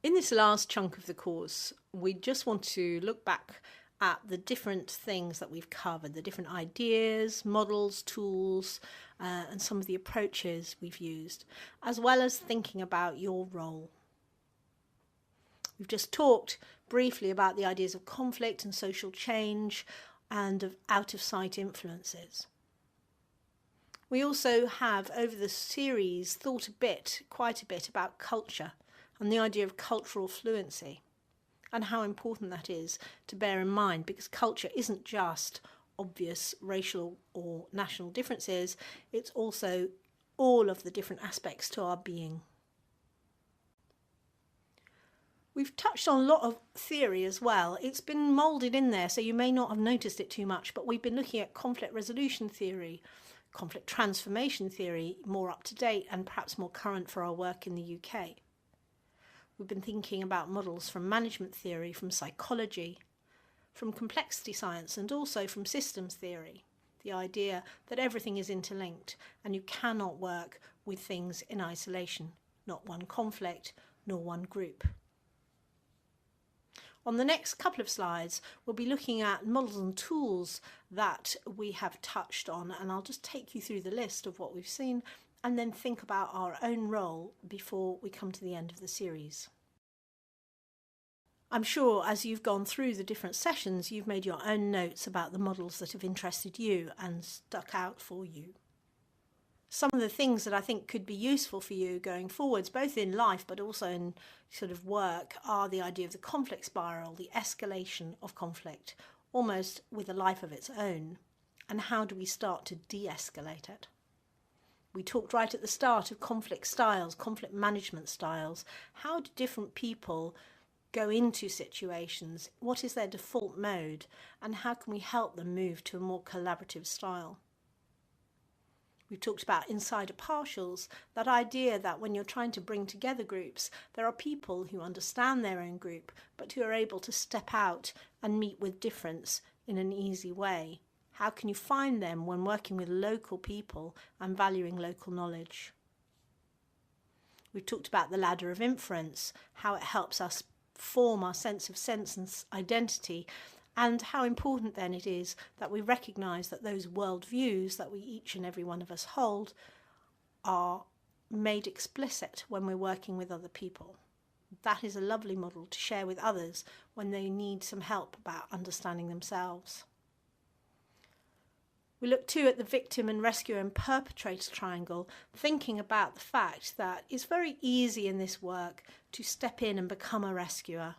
In this last chunk of the course, we just want to look back at the different things that we've covered, the different ideas, models, tools, and some of the approaches we've used, as well as thinking about your role. We've just talked briefly about the ideas of conflict and social change and of out-of-sight influences. We also have, over the series, thought quite a bit about culture and the idea of cultural fluency and how important that is to bear in mind, because culture isn't just obvious racial or national differences, it's also all of the different aspects to our being. We've touched on a lot of theory as well. It's been moulded in there, so you may not have noticed it too much, but we've been looking at conflict resolution theory, conflict transformation theory, more up to date and perhaps more current for our work in the UK. We've been thinking about models from management theory, from psychology, from complexity science, and also from systems theory. The idea that everything is interlinked and you cannot work with things in isolation, not one conflict, nor one group. On the next couple of slides, we'll be looking at models and tools that we have touched on, and I'll just take you through the list of what we've seen and then think about our own role before we come to the end of the series. I'm sure as you've gone through the different sessions, you've made your own notes about the models that have interested you and stuck out for you. Some of the things that I think could be useful for you going forwards, both in life but also in sort of work, are the idea of the conflict spiral, the escalation of conflict, almost with a life of its own, and how do we start to de-escalate it. We talked right at the start of conflict styles, conflict management styles. How do different people go into situations? What is their default mode? And how can we help them move to a more collaborative style? We've talked about insider partials, that idea that when you're trying to bring together groups, there are people who understand their own group, but who are able to step out and meet with difference in an easy way. How can you find them when working with local people and valuing local knowledge? We've talked about the ladder of inference, how it helps us form our sense and identity, and how important then it is that we recognise that those worldviews that we each and every one of us hold are made explicit when we're working with other people. That is a lovely model to share with others when they need some help about understanding themselves. We look too at the victim and rescuer and perpetrator triangle, thinking about the fact that it's very easy in this work to step in and become a rescuer.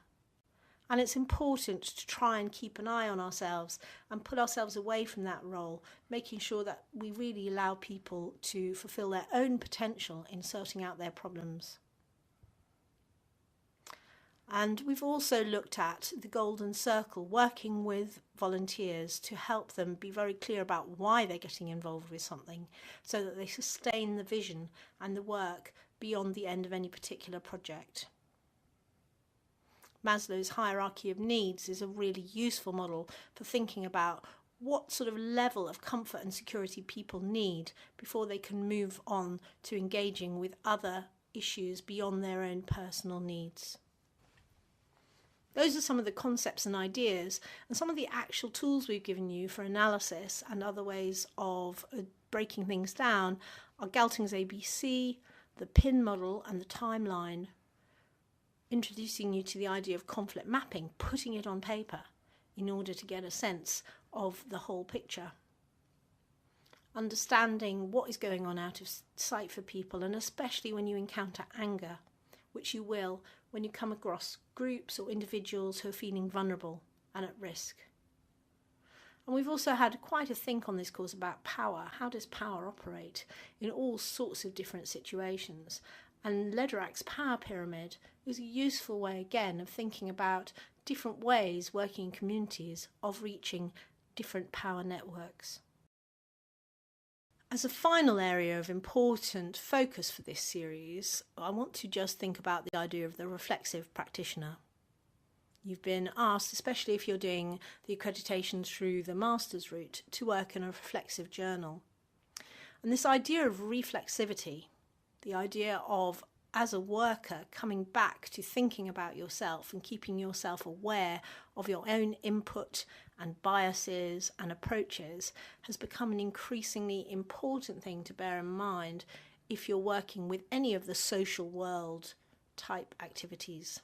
And it's important to try and keep an eye on ourselves and put ourselves away from that role, making sure that we really allow people to fulfill their own potential in sorting out their problems. And we've also looked at the golden circle, working with volunteers to help them be very clear about why they're getting involved with something, so that they sustain the vision and the work beyond the end of any particular project. Maslow's hierarchy of needs is a really useful model for thinking about what sort of level of comfort and security people need before they can move on to engaging with other issues beyond their own personal needs. Those are some of the concepts and ideas, and some of the actual tools we've given you for analysis and other ways of breaking things down are Galting's ABC, the PIN model and the timeline, introducing you to the idea of conflict mapping, putting it on paper in order to get a sense of the whole picture. Understanding what is going on out of sight for people, and especially when you encounter anger, which you will when you come across groups or individuals who are feeling vulnerable and at risk. And we've also had quite a think on this course about power. How does power operate in all sorts of different situations? And Lederach's power pyramid is a useful way, again, of thinking about different ways working in communities of reaching different power networks. As a final area of important focus for this series, I want to just think about the idea of the reflexive practitioner. You've been asked, especially if you're doing the accreditation through the master's route, to work in a reflexive journal. And this idea of reflexivity, the idea of as a worker, coming back to thinking about yourself and keeping yourself aware of your own input and biases and approaches has become an increasingly important thing to bear in mind if you're working with any of the social world type activities.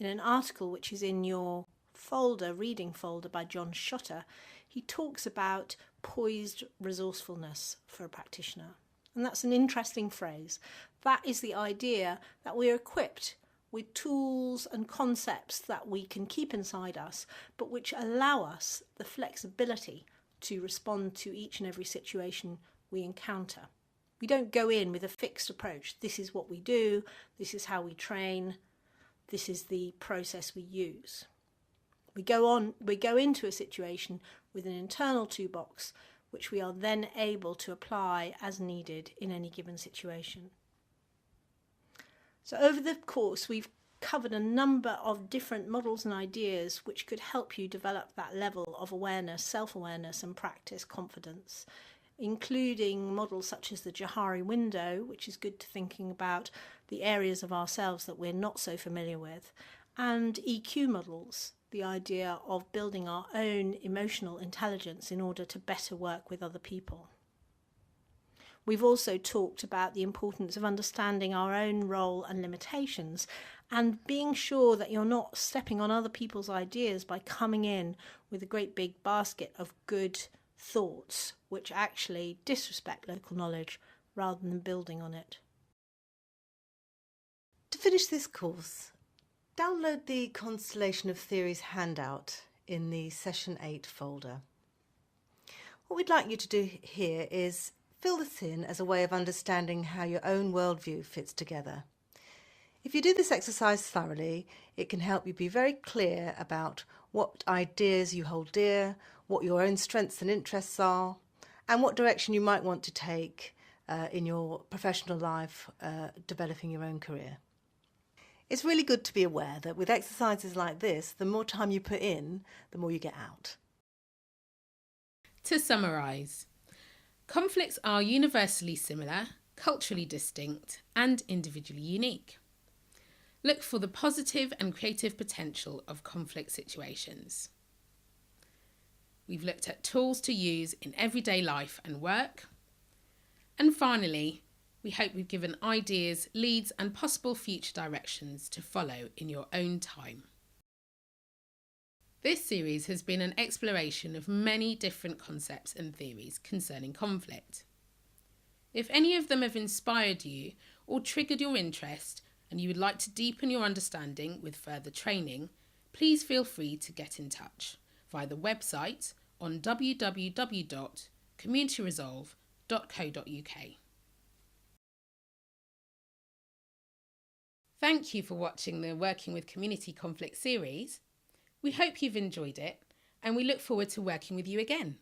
In an article which is in your folder, reading folder, by John Schotter, he talks about poised resourcefulness for a practitioner. And that's an interesting phrase. That is the idea that we're equipped with tools and concepts that we can keep inside us, but which allow us the flexibility to respond to each and every situation we encounter. We don't go in with a fixed approach. This is what we do, this is how we train, this is the process we use. We go into a situation with an internal toolbox, which we are then able to apply as needed in any given situation. So over the course, we've covered a number of different models and ideas which could help you develop that level of awareness, self-awareness and practice confidence, including models such as the Johari window, which is good to thinking about the areas of ourselves that we're not so familiar with, and EQ models, the idea of building our own emotional intelligence in order to better work with other people. We've also talked about the importance of understanding our own role and limitations and being sure that you're not stepping on other people's ideas by coming in with a great big basket of good thoughts which actually disrespect local knowledge rather than building on it. To finish this course, download the Constellation of Theories handout in the Session 8 folder. What we'd like you to do here is fill this in as a way of understanding how your own worldview fits together. If you do this exercise thoroughly, it can help you be very clear about what ideas you hold dear, what your own strengths and interests are, and what direction you might want to take in your professional life, developing your own career. It's really good to be aware that with exercises like this, the more time you put in, the more you get out. To summarise, conflicts are universally similar, culturally distinct, and individually unique. Look for the positive and creative potential of conflict situations. We've looked at tools to use in everyday life and work. And finally, we hope we've given ideas, leads, and possible future directions to follow in your own time. This series has been an exploration of many different concepts and theories concerning conflict. If any of them have inspired you or triggered your interest and you would like to deepen your understanding with further training, please feel free to get in touch via the website on www.communityresolve.co.uk. Thank you for watching the Working with Community Conflict series. We hope you've enjoyed it and we look forward to working with you again.